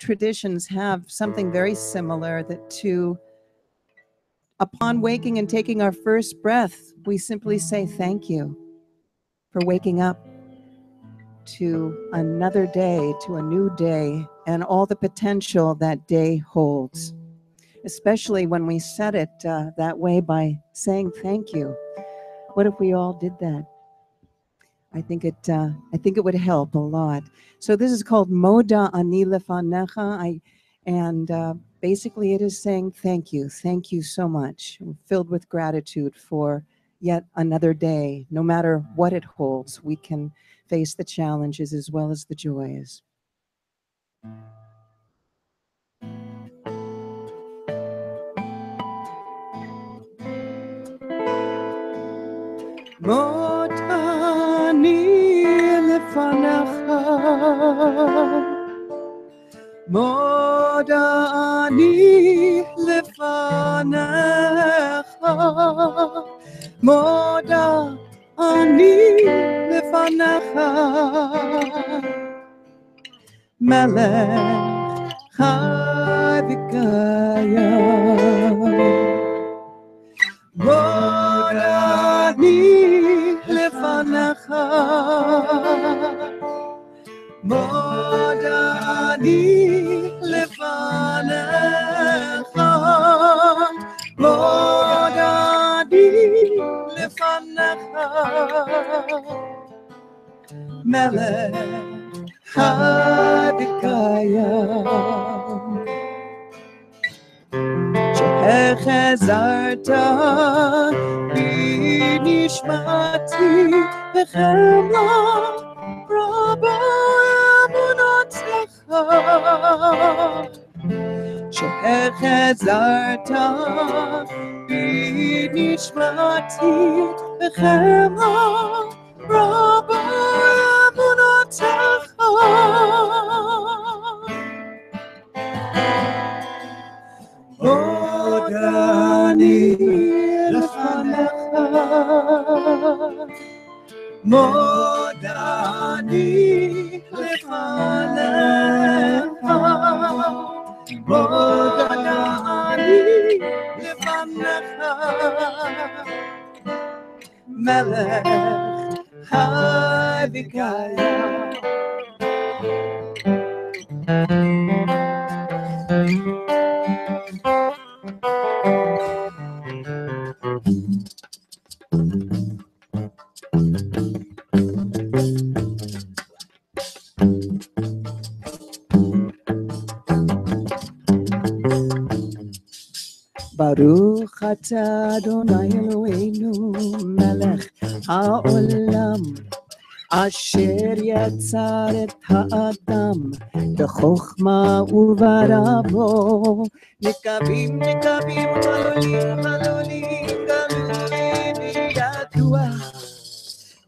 traditions have something very similar, that upon waking and taking our first breath, we simply say thank you for waking up to another day, to a new day, and all the potential that day holds, especially when we set it that way by saying thank you. What if we all did that? I think it would help a lot. So this is called Moda Ani Lefanecha, and basically it is saying thank you so much. I'm filled with gratitude for yet another day. No matter what it holds, we can face the challenges as well as the joys. Moda Ani Lefanecha, Moda Ani Lefanecha, Moda Ani Lefanecha, Melech Chayvikayim. Moda Ani Lefanecha, Moda Ani Lefanecha, Moda Ani Lefanecha, Melech Chayvikayim. שהחזרת בי נשמתי בחמלה רבה אמונתך, שהחזרת בי נשמתי בחמלה רבה אמונתך. Moda Ani Lefanecha, Moda Ani Lefanecha, Moda Ani Lefanecha, Melech Chayvikayim. Baruch atah Adonai Eloheinu melech haolam asher yatzar et ha'adam b'chokhma u'baravo nikavim nikavim halolim halolim galulim yadua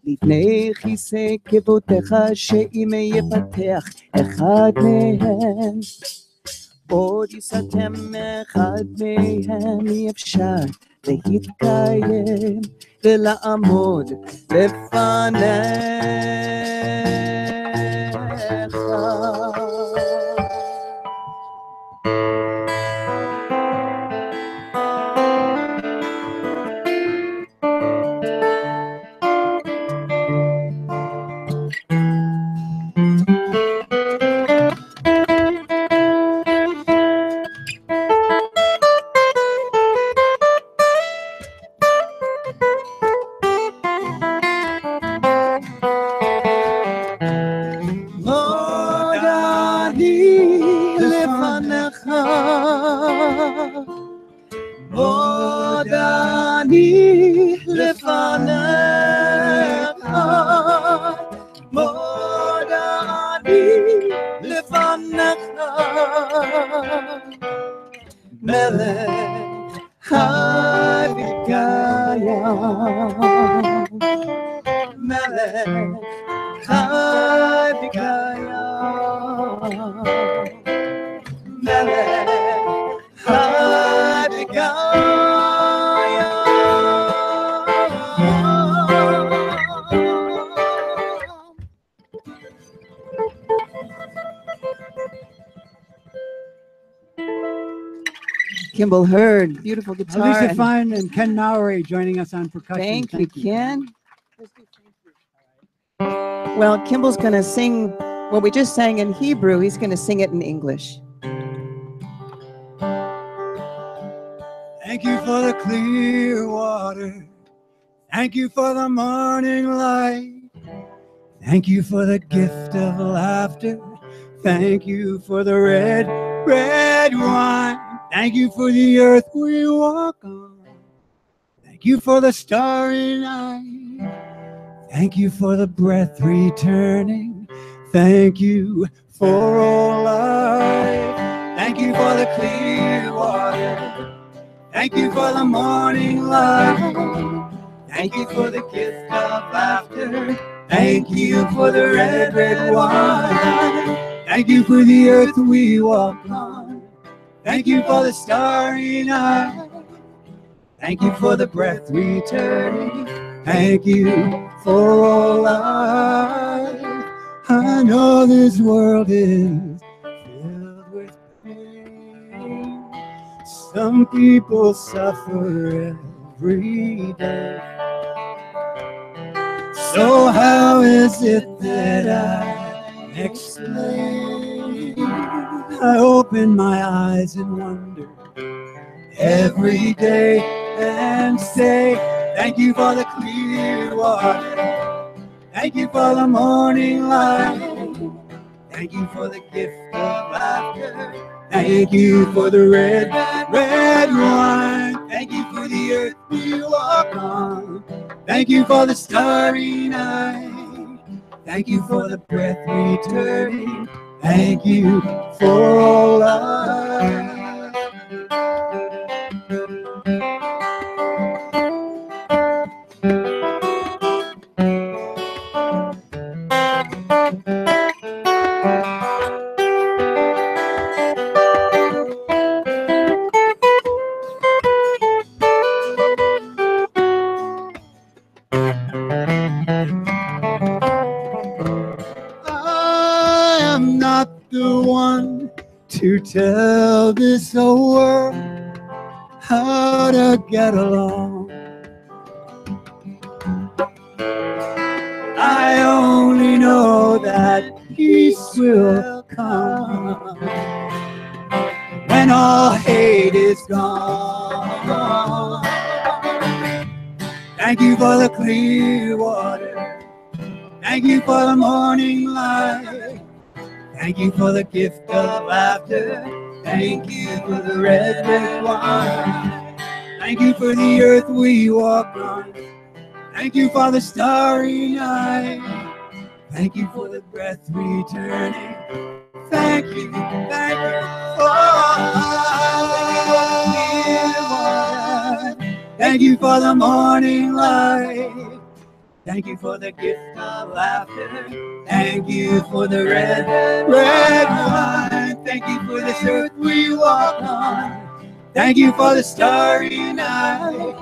לפני כיסא כבודך שאם יפתח אחד מהם עוד יסתם אחד מהם אי אפשר להתקיים ולעמוד לפניך. Kimball Hurd, beautiful guitar. Lisa Fine and Ken Mowry joining us on percussion. Thank you, Ken. Well, Kimball's going to sing what we just sang in Hebrew. He's going to sing it in English. Thank you for the clear water. Thank you for the morning light. Thank you for the gift of laughter. Thank you for the red, red wine. Thank you for the earth we walk on. Thank you for the starry night. Thank you for the breath returning. Thank you for all life. Thank you for the clear water. Thank you for the morning light. Thank you for the gift of laughter. Thank you for the red, red wine. Thank you for the earth we walk on. Thank you for the starry night. Thank you for the breath returning. Thank you for all life. I know this world is filled with pain. Some people suffer every day. So how is it that I explain? I open my eyes and wonder every day and say, thank you for the clear water. Thank you for the morning light. Thank you for the gift of laughter. Thank you for the red, red wine. Thank you for the earth we walk on. Thank you for the starry night. Thank you for the breath returning. Thank you for all life. I am not the one to tell this whole world how to get along. I only know that peace will come when all hate is gone. Thank you for the clear water. Thank you for the morning light. Thank you for the gift of laughter. Thank you for the red, red wine. Thank you for the earth we walk on. Thank you for the starry night. Thank you for the breath returning. Thank you for life. Thank you for the morning light. Thank you for the gift of laughter. Thank you for the red, red wine. Thank you for this earth we walk on. Thank you for the starry night.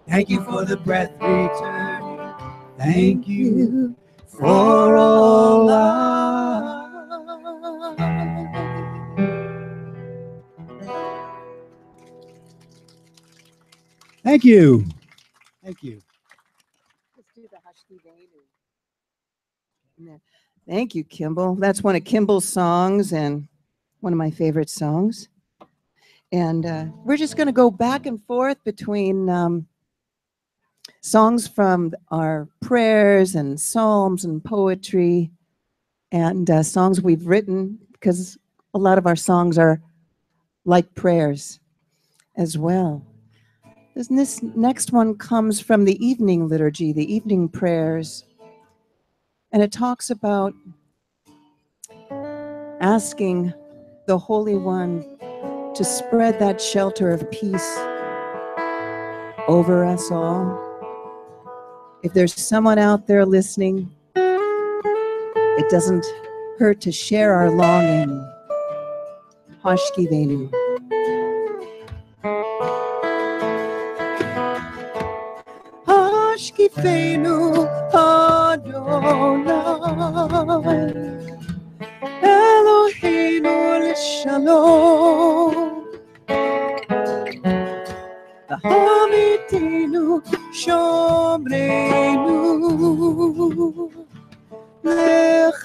Thank you for the breath returning. Thank you for all life. Thank you. Thank you. Let's do the Hashki Venu. Thank you, Kimball. That's one of Kimball's songs and one of my favorite songs. And we're just going to go back and forth between songs from our prayers and psalms and poetry and songs we've written, because a lot of our songs are like prayers as well. This next one comes from the evening liturgy, the evening prayers, and it talks about asking the Holy One to spread that shelter of peace over us all. If there's someone out there listening, it doesn't hurt to share our longing. Hashki Venu. Hashki Venu Adonai Eloheinu l'shalom Hamitinu Shomrenu Lechayim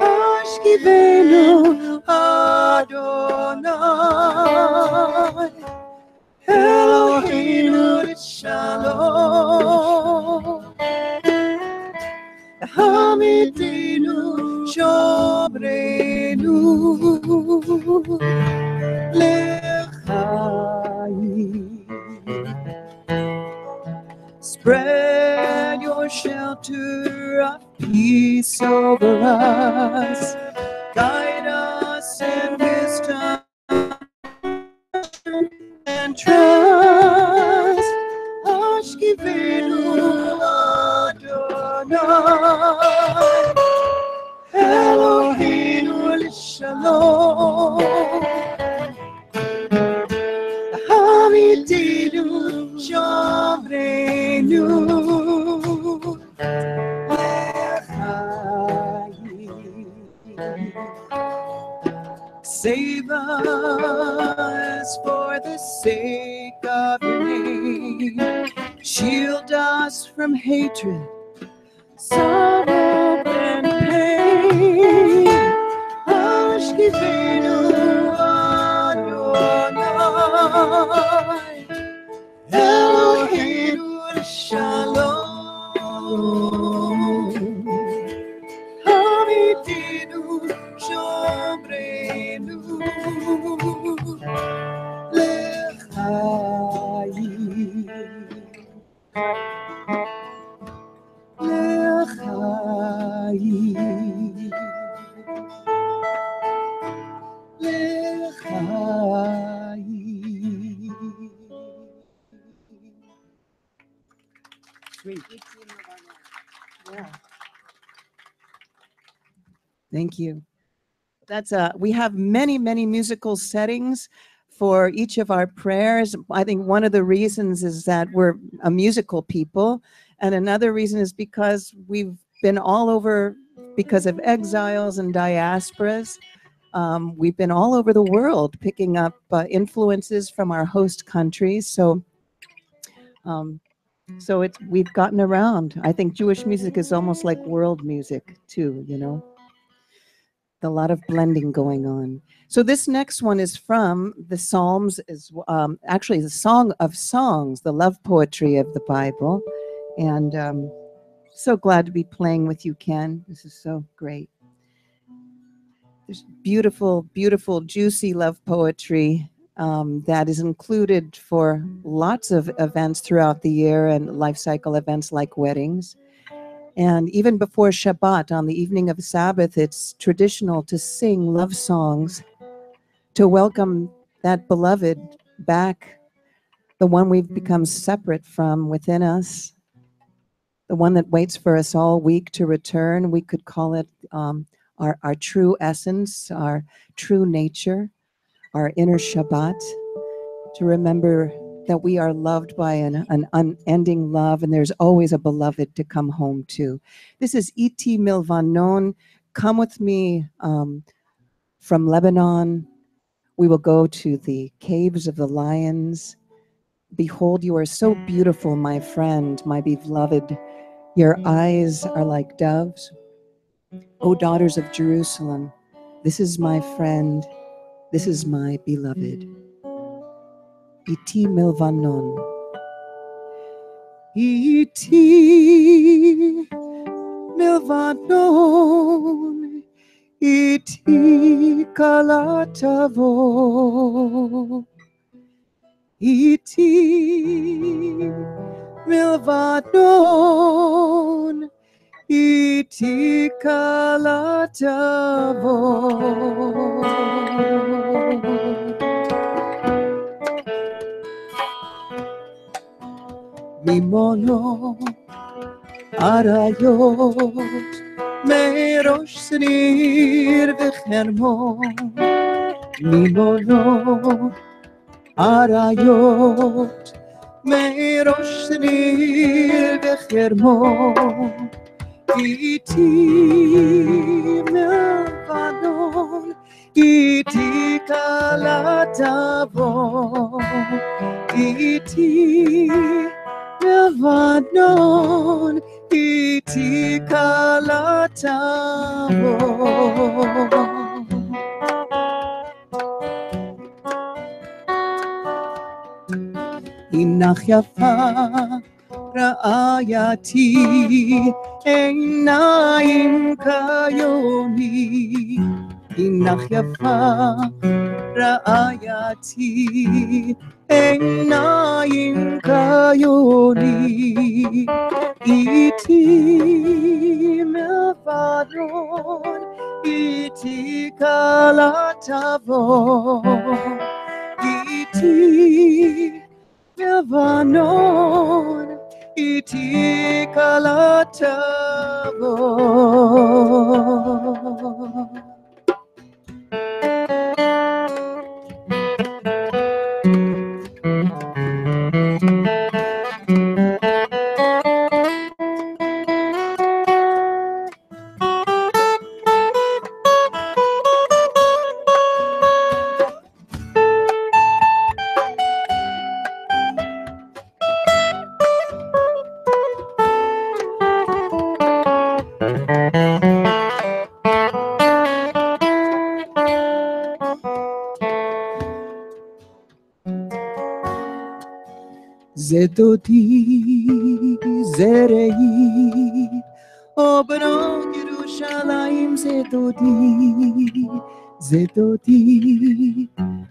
Hashkivenu Adonai Eloheinu Shalom Hamitinu Shomrenu Lechayim. Spread your shelter of peace over us. Guide us in wisdom and trust. Hashkivenu Adonai Eloheinu Shalom Hamitinu Shomrenu Lechayim. Save us for the sake of your name. Shield us from hatred, sorrow, and pain. Hashkivenu Adonai Eloheinu Shalom Hamitinu Shomrenu Lechayim Lechayim Lechayim. Sweet. Yeah. Thank you. That's we have many musical settings for each of our prayers. I think one of the reasons is that we're a musical people, and another reason is because we've been all over because of exiles and diasporas. We've been all over the world picking up influences from our host countries. So we've gotten around. I think Jewish music is almost like world music too, you know. A lot of blending going on. So this next one is from the Psalms, is actually the Song of Songs, the love poetry of the Bible. And so glad to be playing with you, Ken. This is so great. There's beautiful, juicy love poetry that is included for lots of events throughout the year and life cycle events like weddings. And even before Shabbat, on the evening of Sabbath, it's traditional to sing love songs to welcome that beloved back, the one we've become separate from within us, the one that waits for us all week to return. We could call it our true essence, our true nature, our inner Shabbat, to remember that we are loved by an unending love, and there's always a beloved to come home to. This is Iti Milvanon. Come with me from Lebanon. We will go to the caves of the lions. Behold, you are so beautiful, my friend, my beloved. Your eyes are like doves. O daughters of Jerusalem, this is my friend, this is my beloved. Iti Milvanon. Iti Milvanon, iti kalatavo, iti Milvanon, iti kalatavo. Mimono arayot merosh snir v'chermon. Mimono arayot merosh snir v'chermon. Iti Milvanon, iti kalatavo iti Levanon iti kalatavo Inach yafa ra'ayati einayim kayomi Inach yafa ra'ayati einayim kayomi iti mevaron iti kalatavo iti Levanon iti kalatavo Zedoti zerei Obro Yerushalayim zedoti Zedoti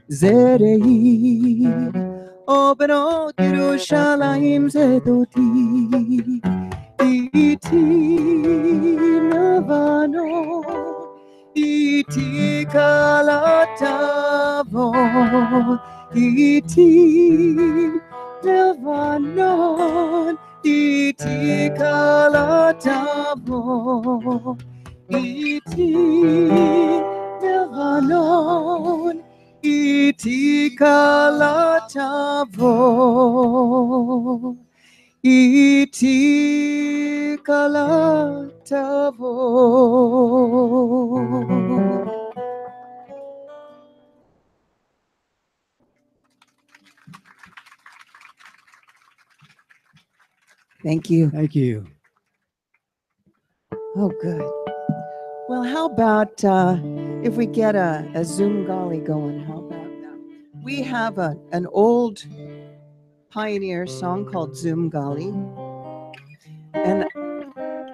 zerei Obro Yerushalayim zedoti Iti navano Iti kalatavo Iti Levanon iti kalatavo iti Levanon iti kalatavo iti kalatavo Thank you. Thank you. Oh, good. Well, how about if we get a Zoom Golly going? How about that? We have an old pioneer song called Zoom Golly, and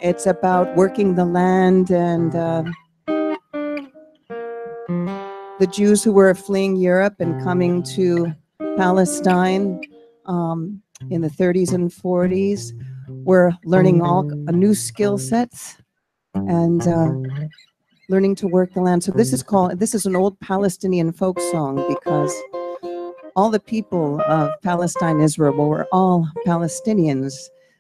it's about working the land and the Jews who were fleeing Europe and coming to Palestine in the 30s and 40s. Were learning all new skill sets and learning to work the land. So this is an old Palestinian folk song because all the people of Palestine, Israel, were all Palestinians.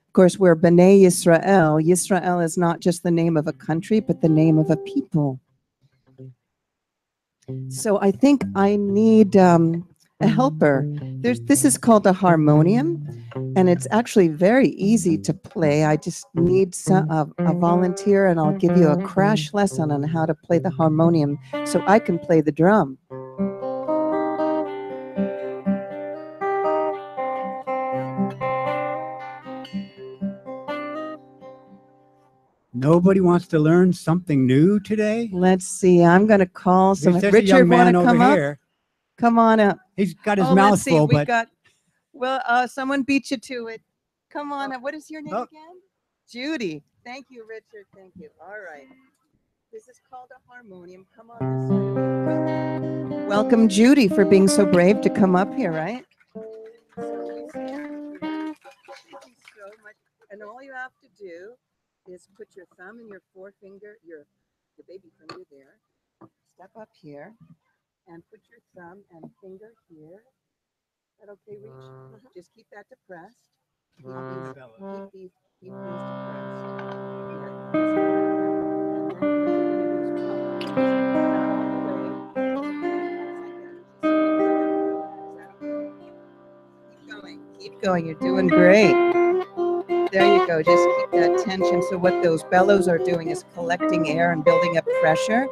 Of course, we're B'nai Yisrael. Yisrael is not just the name of a country, but the name of a people. So I think I need a helper. This is called a harmonium, and it's actually very easy to play. I just need a volunteer, and I'll give you a crash lesson on how to play the harmonium so I can play the drum. Nobody wants to learn something new today? Let's see. I'm going to call some. There's a Richard, young man want to come over up? here. Come on up. He's got his Oh, mouth let's see. full, We but got. Well, someone beat you to it. Come on up. What is your name again? Judy. Thank you, Richard. Thank you. All right. This is called a harmonium. Come on this side. Welcome, Judy, for being so brave to come up here, right? So we stand here. Thank you so much. And all you have to do is put your thumb and your forefinger, the baby finger there. Step up here and put your thumb and finger here. Is that okay, Reach? Just keep that depressed. Keep these depressed. Keep going. You're doing great. There you go. Just keep that tension. So what those bellows are doing is collecting air and building up pressure.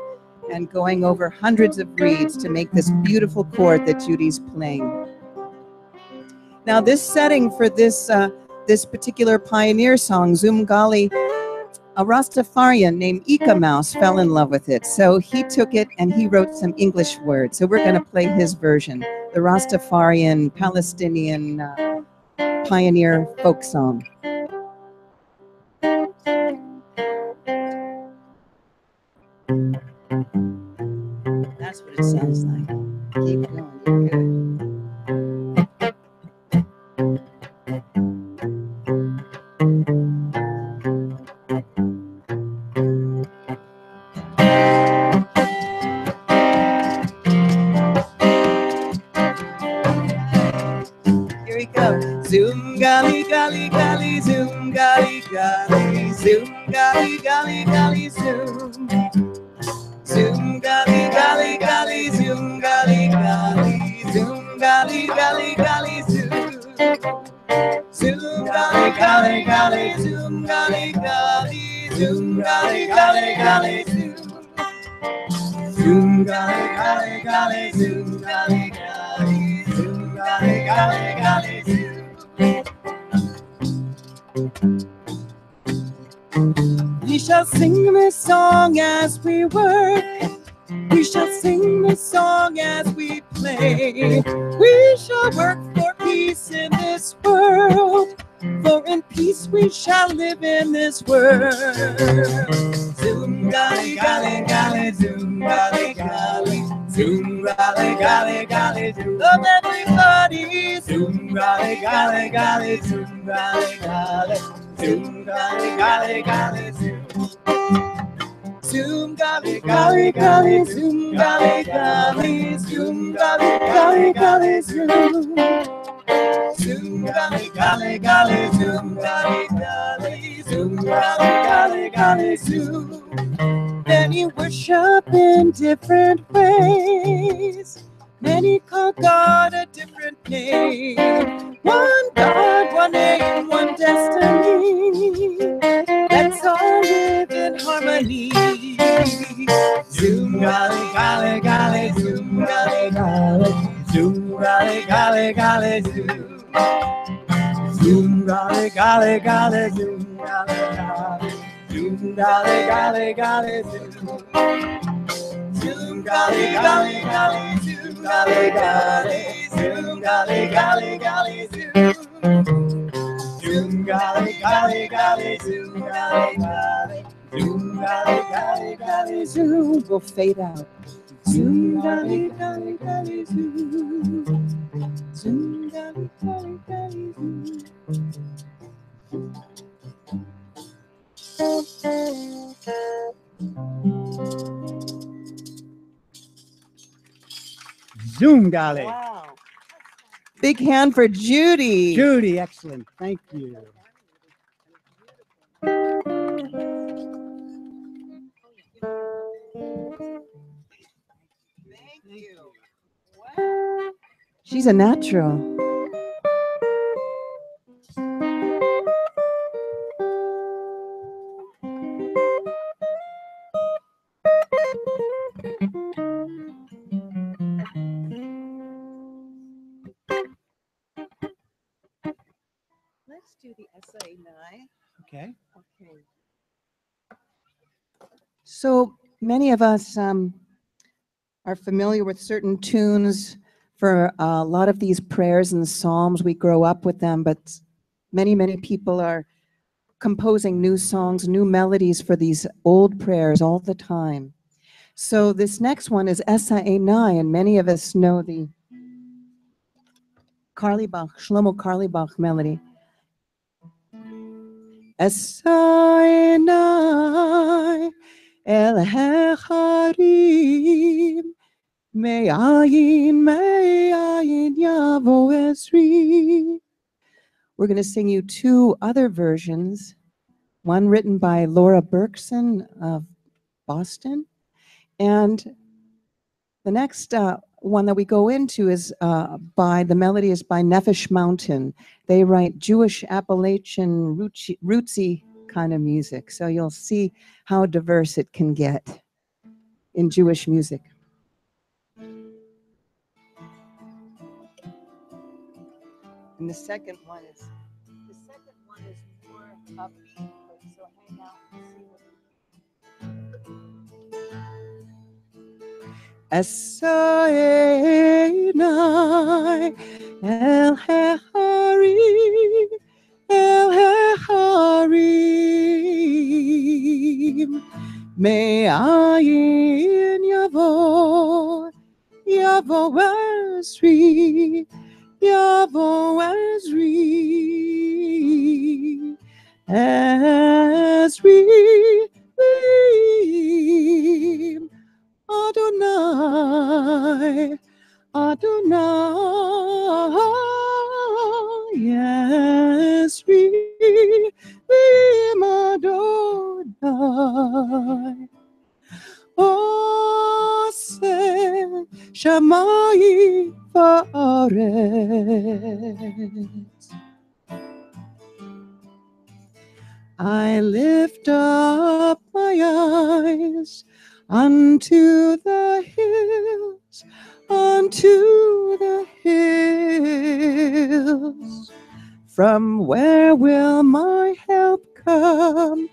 and going over hundreds of reeds to make this beautiful chord that Judy's playing. Now, this setting for this particular pioneer song, Zumgali, a Rastafarian named Ika Mouse fell in love with it. So he took it and he wrote some English words. So we're going to play his version, the Rastafarian Palestinian pioneer folk song. That's what it sounds like. Keep going, you're good. Here we go. Zoom golly golly golly zoom golly golly zoom golly golly golly zoom. Zoom golly golly golly zoom golly golly zoom golly golly golly zoom. Zoom golly golly golly zoom golly golly zoom golly golly golly zoom. Zoom golly golly golly zoom golly golly zoom golly golly golly zoom. We shall sing this song as we work. We shall sing this song as we play. We shall work for peace in this world. For in peace we shall live in this world. Zoom golly golly golly zoom golly golly zoom golly golly golly zoom. Love everybody. Zoom golly golly golly zoom golly golly zoom golly golly golly zoom. Zoom golly golly golly zoom golly golly zoom golly golly golly zoom. Zoom golly golly golly zoom golly golly zoom golly golly golly zoom. Many worship in different ways. Many call God a different name. One God, one name, one destiny. Let's all live in harmony. Zoom golly golly golly zoom golly golly zoom golly golly golly zoom. Zoom golly golly golly zoom golly golly zoom golly golly golly zoom. Zoom golly golly golly zoom golly golly zoom golly golly golly zoom. Zoom golly golly golly zoom golly golly zoom golly golly golly zoom. We'll fade out. Zoom golly golly golly zoom. Zoom golly golly golly zoom. Zoom golly. Wow. Big hand for Judy. Judy, excellent. Thank you. Thank you. Wow. She's a natural. Let's do the SA9. Okay. Okay. So many of us are familiar with certain tunes for a lot of these prayers and psalms. We grow up with them, but many, many people are composing new songs, new melodies for these old prayers all the time. So this next one is SA9, and many of us know the Shlomo Carlebach melody. SA9 el hecharim me'ayin yavo esri. We're going to sing you two other versions, one written by Laura Berkson of Boston, and the next one that we go into is the melody is by Nefesh Mountain. They write Jewish Appalachian rootsy kind of music, so you'll see how diverse it can get. in Jewish music. And the second one is more upbeat, so hang out and see what Esoenai El Heharim El Heharim Me'ayin Yavo Ezri Yavo Ezri Adonai Ezri Adonai Ose Shamayim va'aretz. I lift up my eyes unto the hills, From where will my help come?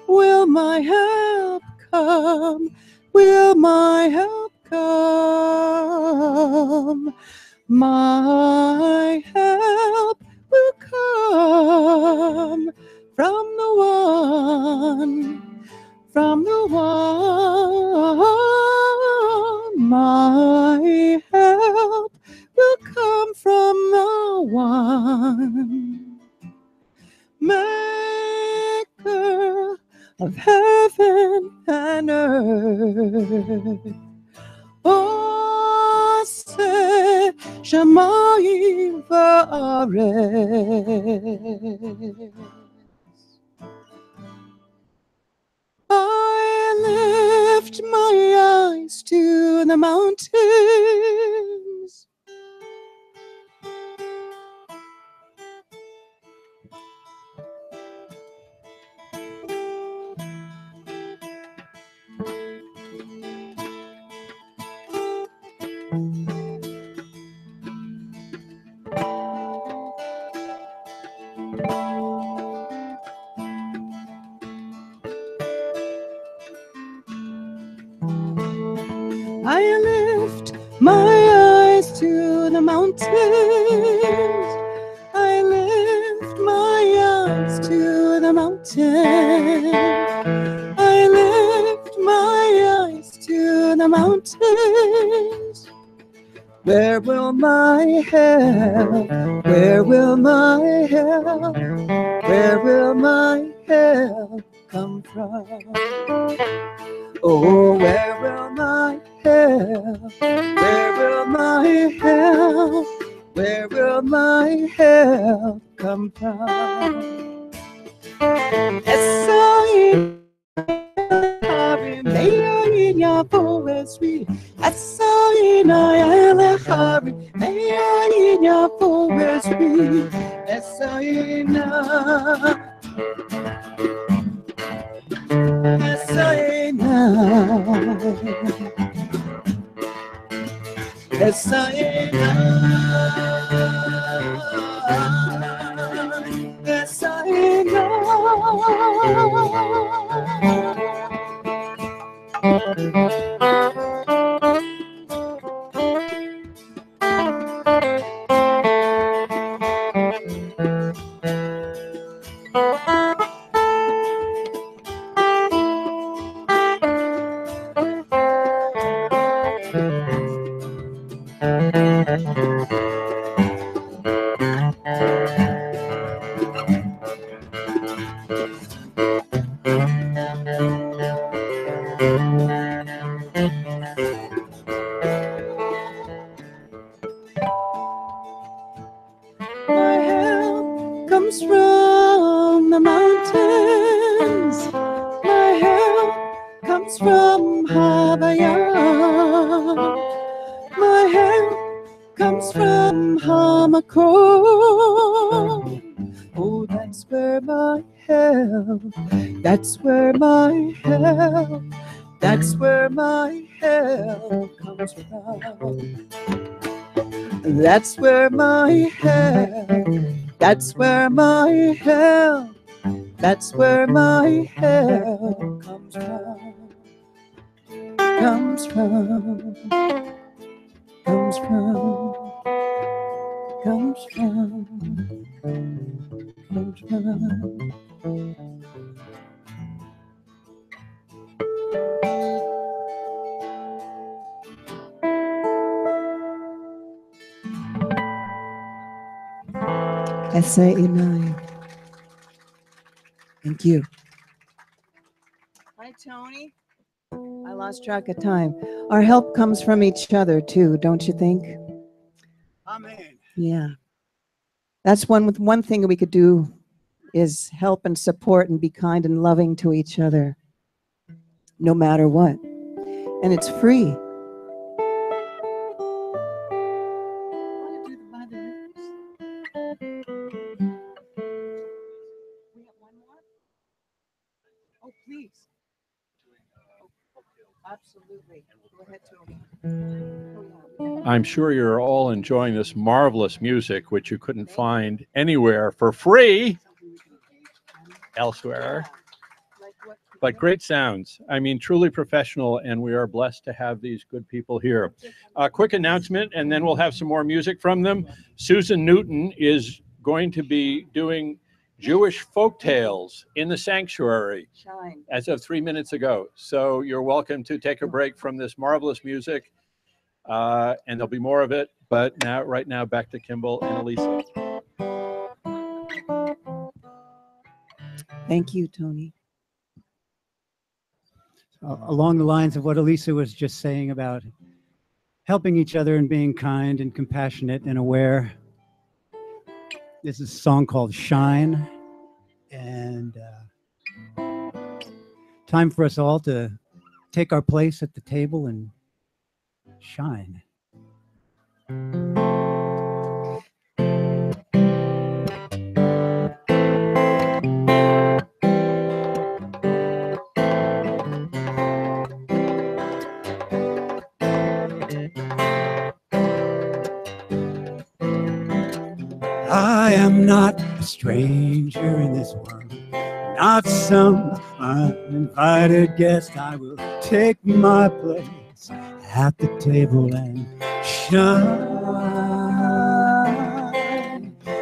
Will my help come? Will my help come? My help will come from the one. My help will come from the one. Maker of heaven and earth. Ose Shamayim va'aretz. I lift my eyes to the mountains. I lift my eyes to the mountains. I lift my eyes to the mountains. I lift my eyes to the mountains. Where will my help? Where will my help? Where will my help come from? Oh, where will my help? Where will my help? Where will my help come from? Esoin Me'ayin Yavo Ezri. Esoin Elecharim Me'ayin Yavo Ezri. Esoin My help comes from the mountains. My help comes from Havaya. My help comes from Hamakom. Oh, that's where my help. That's where my help. That's where my help comes from. That's where my help, that's where my help, that's where my help comes from. Comes from, comes from, comes from, comes from. Essay 9. Thank you. Hi, Tony. I lost track of time. Our help comes from each other too, don't you think? Amen. Yeah. That's one thing we could do is help and support and be kind and loving to each other, no matter what. And it's free. Oh, please. Absolutely. Go ahead, Tony. I'm sure you're all enjoying this marvelous music, which you couldn't find anywhere for free elsewhere. But great sounds. I mean, truly professional, and we are blessed to have these good people here. A quick announcement, and then we'll have some more music from them. Susan Newton is going to be doing Jewish folk tales in the sanctuary as of 3 minutes ago. So you're welcome to take a break from this marvelous music, and there'll be more of it. But now, right now, back to Kimball and Elisa. Thank you, Tony. Along the lines of what Elisa was just saying about helping each other and being kind and compassionate and aware, this is a song called Shine, and time for us all to take our place at the table and shine. I am not a stranger in this world, not some uninvited guest. I will take my place at the table and shine,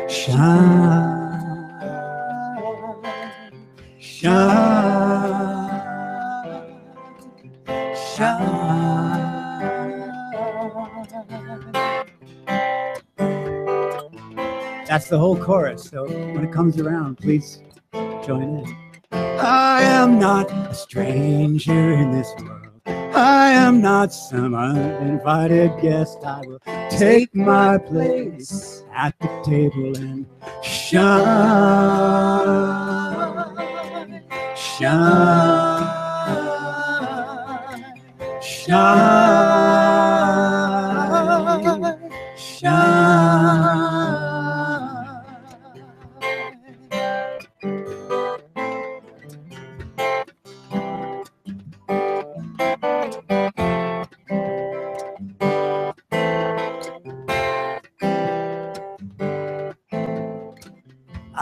shine, shine, shine. That's the whole chorus, so when it comes around, please join in. I am not a stranger in this world. I am not some uninvited guest. I will take my place at the table and shine, shine, shine, shine.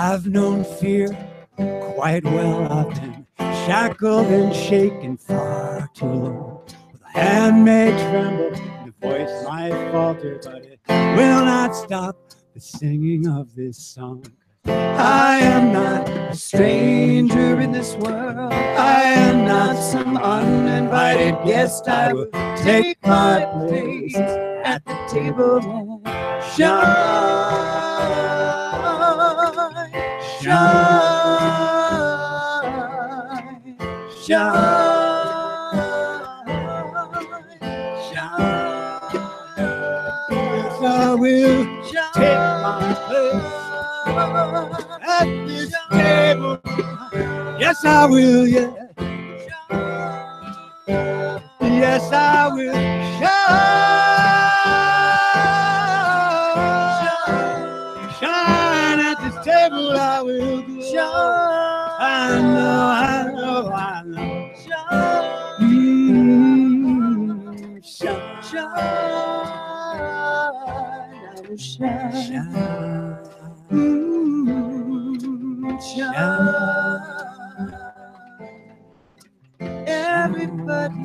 I've known fear quite well. I've been shackled and shaken far too long. The hand may tremble, the voice might falter, but it will not stop the singing of this song. I am not a stranger in this world. I am not some uninvited guest. I will take my place at the table and shine, shine, shine, shine. Yes, I will take my place at this table. Yes, I will, yeah. Yes, I will shine. Shine at this table, I will shine. I know. Shine. Everybody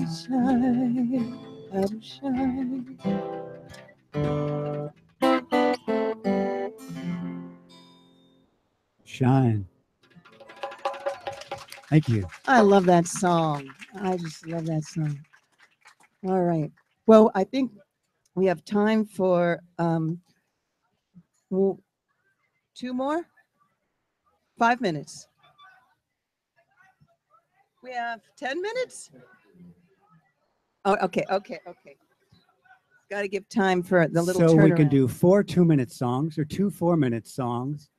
shine, I will shine. Shine. Thank you. I love that song. I just love that song. All right. Well, I think we have time for two more. 5 minutes. We have 10 minutes. Oh, okay. Got to give time for the little So turnaround. we can do 4 2-minute songs or 2 4-minute songs.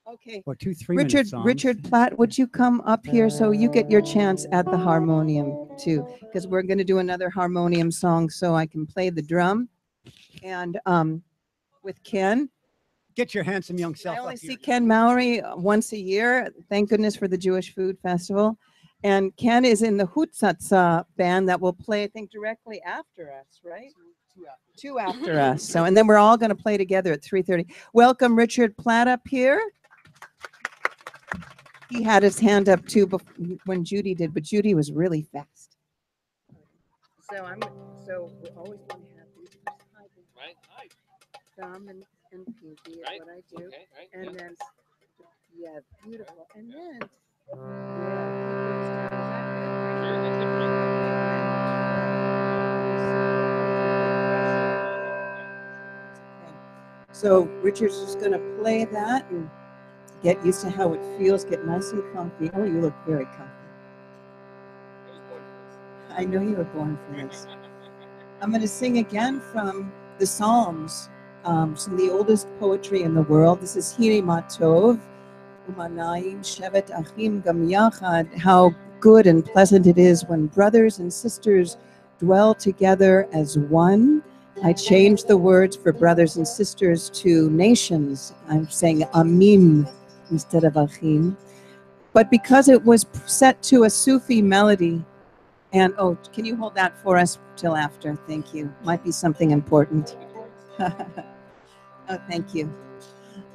Okay. Or 2 3-minute songs. Richard Platt, would you come up here so you get your chance at the harmonium too? Because we're going to do another harmonium song, so I can play the drum. And with Ken. Get your handsome young self I only up see here. Ken Mowry once a year. Thank goodness for the Jewish Food Festival. And Ken is in the Hutzatza band that will play, I think, directly after us, right? Two after us. So, and then we're all going to play together at 3:30. Welcome Richard Platt up here. He had his hand up too when Judy did, but Judy was really fast. So we always want to have these Right. thumb and pinky is Right. what I do. Okay. Right. And yeah. then, yeah, beautiful. And then, yeah, Sure. That's good for me. so Richard's just going to play that and get used to how it feels, get nice and comfy. Oh, you look very comfy. I was born for this. I know you were born for this. I'm going to sing again from the Psalms, some of the oldest poetry in the world. This is Hiri Matov, Umanayim Shevet Achim Gam Yachad. How good and pleasant it is when brothers and sisters dwell together as one. I changed the words for brothers and sisters to nations. I'm saying Amim instead of Achim. But because it was set to a Sufi melody, and oh, can you hold that for us till after? Thank you. Might be something important. Oh, thank you.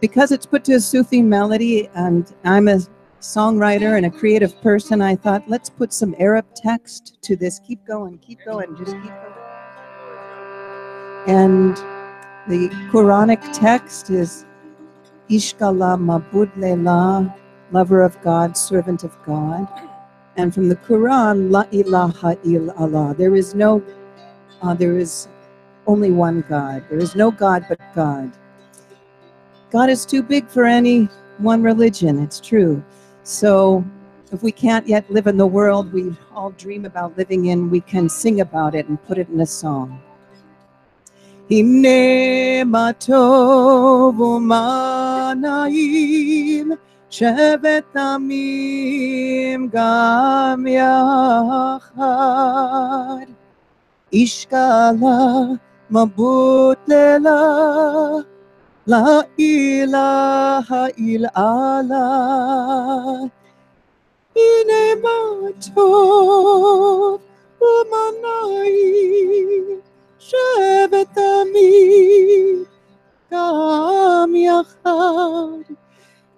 Because it's put to a Sufi melody, and I'm a songwriter and a creative person, I thought, let's put some Arab text to this. Keep going, just keep going. And the Quranic text is Ishkala Mabud Leila, lover of God, servant of God. And from the Quran, La ilaha illallah. There is only one God. There is no God but God. God is too big for any one religion. It's true. So if we can't yet live in the world we all dream about living in, we can sing about it and put it in a song. Hine matov u'manayim shevet amim gam yachad ishkala mabut lela la ilaha illallah hine matov u'manayim shevet amim gam yachad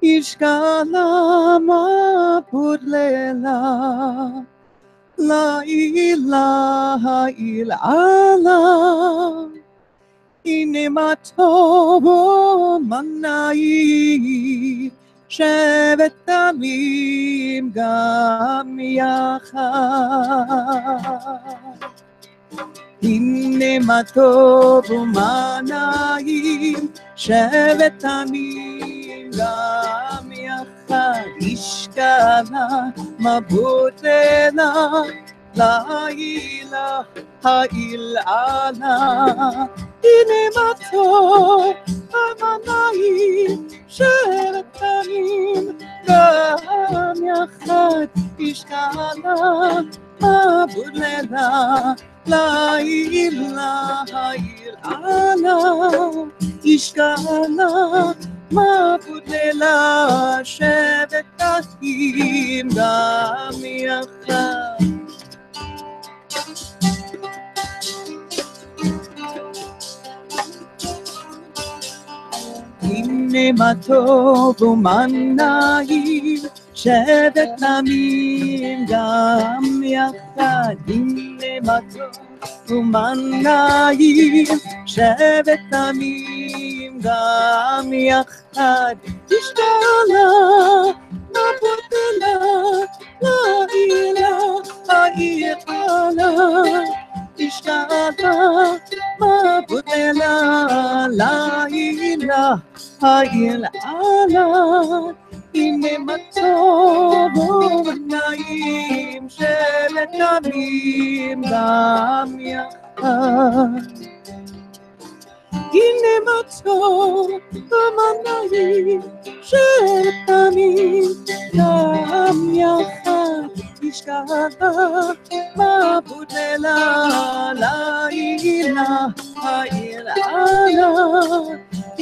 ishkala mabut lela la ilaha illallah hine matov u'manayim shevet amim gam yachad hine matov u'manayim shevet amim gam yachad ishkala mabut lela la ilaha illallah hine matov u'manayim shevet amim gam yachad ishkala mabut lela la ilaha illallah ishkala mabut lela shevet amim gam yachad. Inne matovu mannaim shevet namim gam yachad. Inne matovu mannaim shevet namim gam yachad. Ishtala mabutela la ilaha illallah. Ishtala mabutela la ilaha illallah. Inne matovu mannaim shevet namim gam yachad. Inne matovu mannaim shevet namim gam yachad. Ishkala mabutela la ilaha illallah.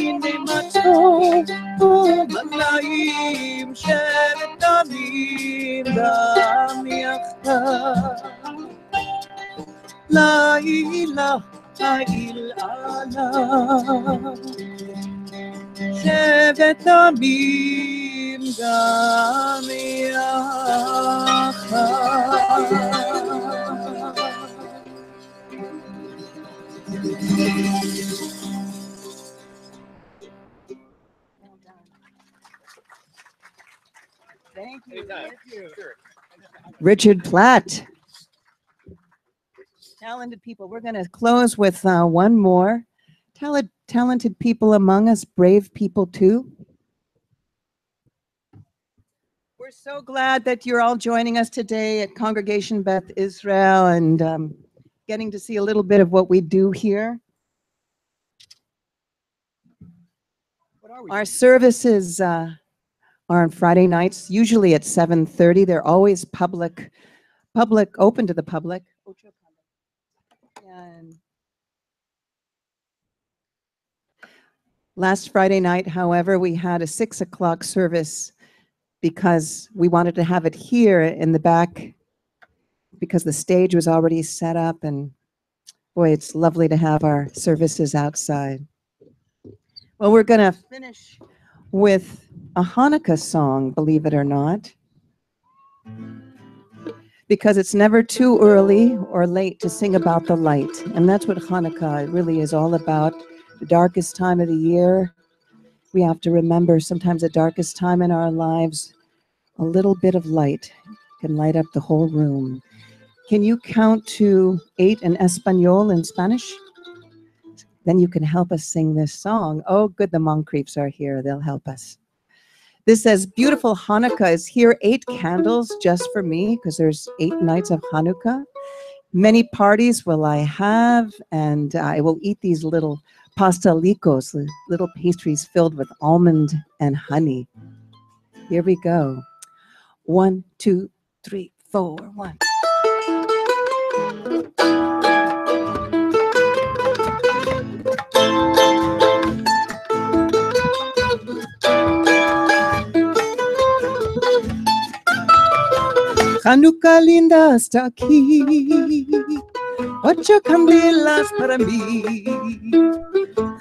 Inne matovu mannaim shevet namim gam yachad. La ilaha illallah. Shevet namim gam yachad. Thank you. Anytime. Thank you. Sure. Richard Platt. Talented people. We're going to close with one more. Talented people among us, brave people too. We're so glad that you're all joining us today at Congregation Beth Israel and getting to see a little bit of what we do here. Our services are on Friday nights, usually at 7:30. They're always public, open to the public. And last Friday night, however, we had a 6 o'clock service because we wanted to have it here in the back because the stage was already set up, and boy, it's lovely to have our services outside. Well, we're going to finish with a Hanukkah song, believe it or not, because it's never too early or late to sing about the light. And that's what Hanukkah really is all about. The darkest time of the year. We have to remember sometimes the darkest time in our lives, a little bit of light can light up the whole room. Can you count to 8 in Espanol, in Spanish? Then you can help us sing this song. Oh, good, the Moncriefs are here. They'll help us. This says, beautiful Hanukkah is here. 8 candles just for me, because there's 8 nights of Hanukkah. Many parties will I have, and I will eat these little pastelicos, little pastries filled with almond and honey. Here we go. 1, 2, 3, 4, 1. Hanukkah linda está aquí, 8 candelas para mí.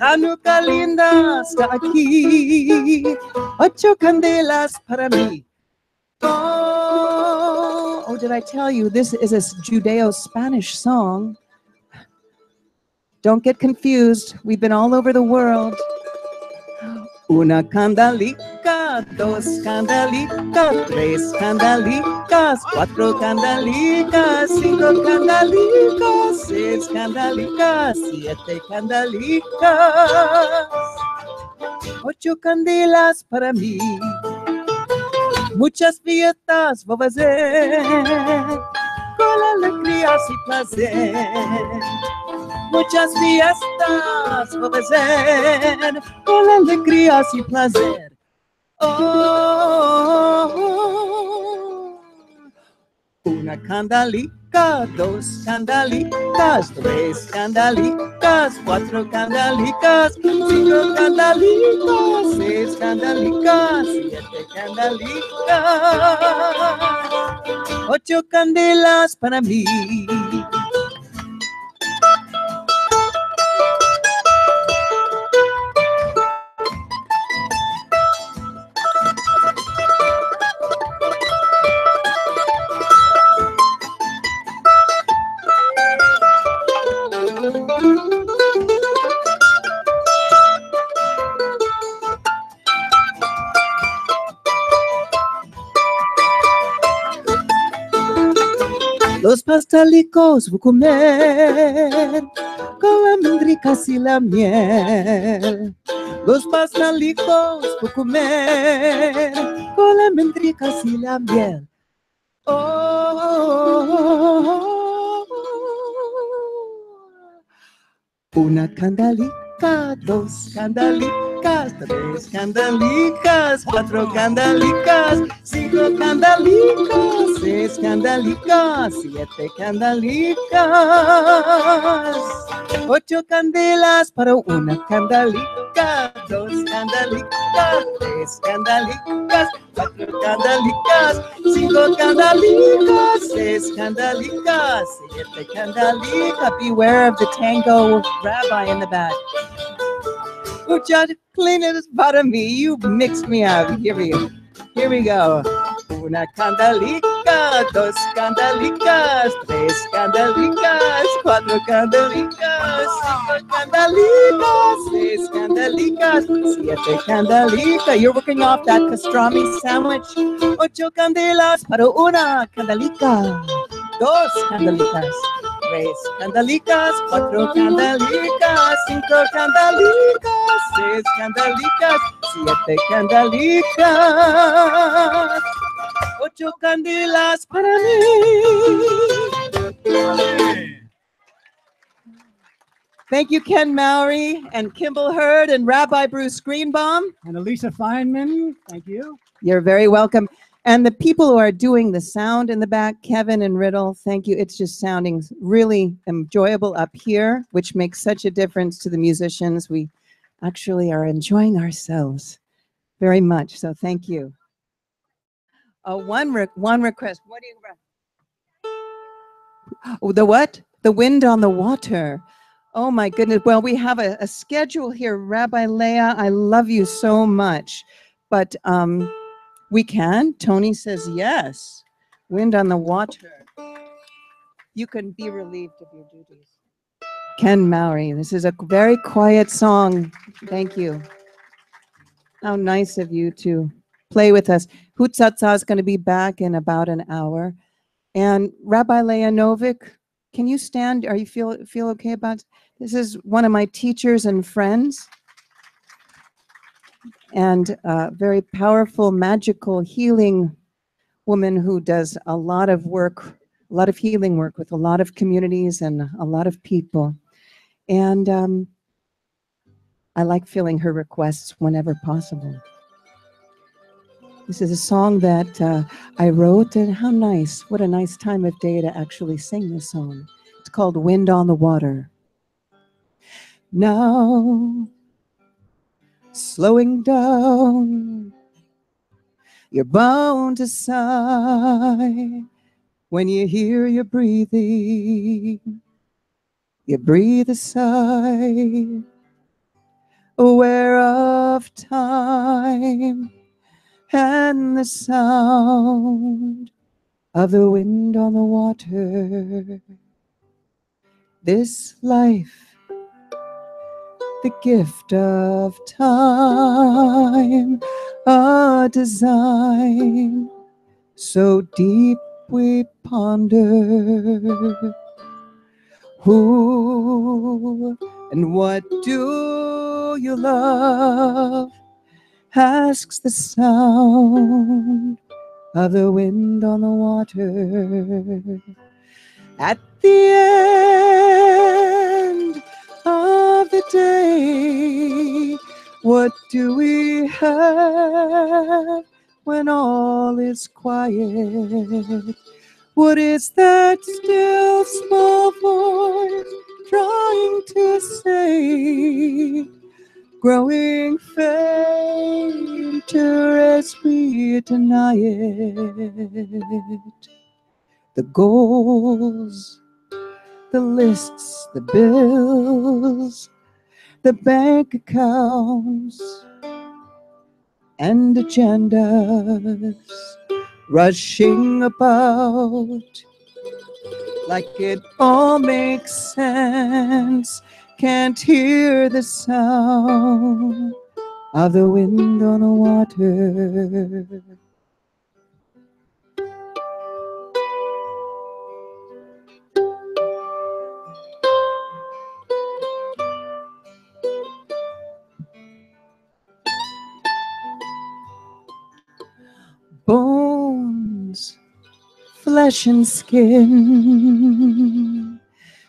Hanukkah linda está aquí, 8 candelas para mí. Oh, did I tell you this is a Judeo-Spanish song? Don't get confused. We've been all over the world. Una candelica, 2 candelicas, 3 candelicas, 4 candelicas, 5 candelicas, 6 candelicas, 7 candelicas, 8 candelas para mí. Muchas fiestas voy a hacer con alegrías y placer. Muchas fiestas voy a hacer con alegrías y placer. Oh, una candelica, 2 candelicas, 3 candelicas, 4 candelicas, 5 candelicas, 6 candelicas, 7 candelicas, 8 candelas para mí. pastalicos voy a comer con la mendricas y la miel. Los pastalicos voy a comer con las mendricas y la miel. Oh, una candalica, dos candalicas, tres candalicas, cuatro candalicas, cinco candalicas, seis candalicas, siete candalicas, ocho candelas para una candalica, dos candalicas, tres candalicas, cuatro candalicas, cinco candalicas, seis candalicas, siete candalicas. Beware of the tango rabbi in the back. Oh, John, clean it out of me. You mixed me up. Here we go. Una candalica, dos candalicas, tres candalicas, cuatro candalicas, cinco candalicas, seis candalicas, siete candalicas. You're working off that pastrami sandwich. Ocho candelas para una candalica, dos candalicas, tres candalicas, cuatro candalicas, cinco candalicas, seis candalicas, siete candalicas, ocho candelas para mí. Thank you, Ken Mowry and Kimball Hurd and Rabbi Bruce Greenbaum. And Elisa Feynman, thank you. You're very welcome. And the people who are doing the sound in the back, Kevin and Riddle, thank you. It's just sounding really enjoyable up here, which makes such a difference to the musicians. We actually are enjoying ourselves very much. So thank you. One request. What do you? Oh, the what? The wind on the water. Oh my goodness. Well, we have a schedule here. Rabbi Leah, I love you so much, but we can. Tony says yes. Wind on the water. You can be relieved of your duties. Ken Mowry, this is a very quiet song. Thank you. How nice of you to play with us. Hutzatza is going to be back in about an hour. And Rabbi Leah Novick, can you stand? Are you feel okay about it? This is one of my teachers and friends, and a very powerful, magical, healing woman who does a lot of work, a lot of healing work with a lot of communities and a lot of people. And I like filling her requests whenever possible. This is a song that I wrote, and how nice, what a nice time of day to actually sing this song. It's called Wind on the Water. Now, slowing down, you're bound to sigh when you hear your breathing. You breathe a sigh, aware of time and the sound of the wind on the water. This life, the gift of time, a design so deep we ponder. Who and what do you love? Asks the sound of the wind on the water. At the end of the day, what do we have when all is quiet? What is that still small voice trying to say? Growing fainter as we deny it. The goals, the lists, the bills, the bank accounts, and agendas rushing about like it all makes sense. Can't hear the sound of the wind on the water. flesh and skin,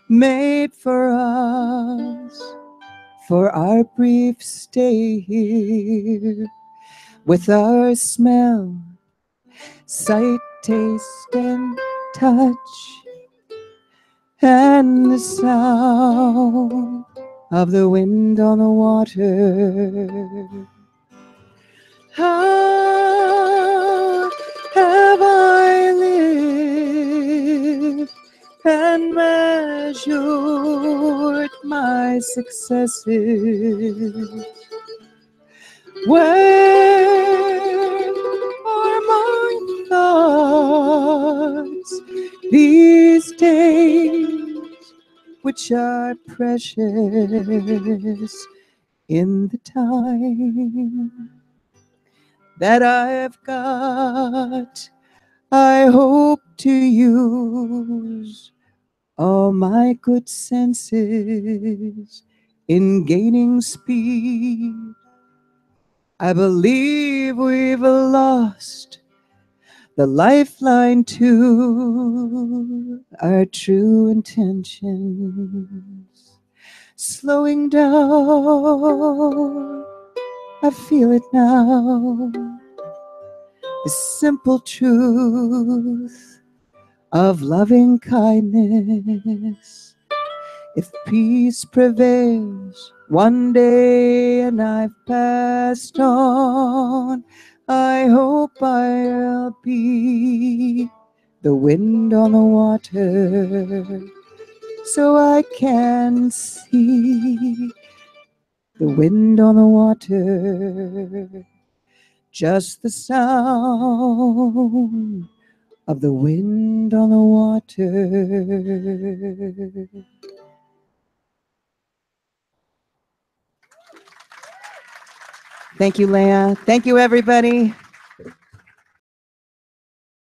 made for us, for our brief stay here, with our smell, sight, taste, and touch, and the sound of the wind on the water. How have I lived and measured my successes? Where are my thoughts these days, which are precious in the time that I've got? I hope to use all my good senses in gaining speed. I believe we've lost the lifeline to our true intentions. Slowing down, I feel it now, the simple truth of loving kindness. If peace prevails one day and I've passed on, I hope I'll be the wind on the water, so I can see the wind on the water, just the sound of the wind on the water. Thank you, Leah. Thank you, everybody.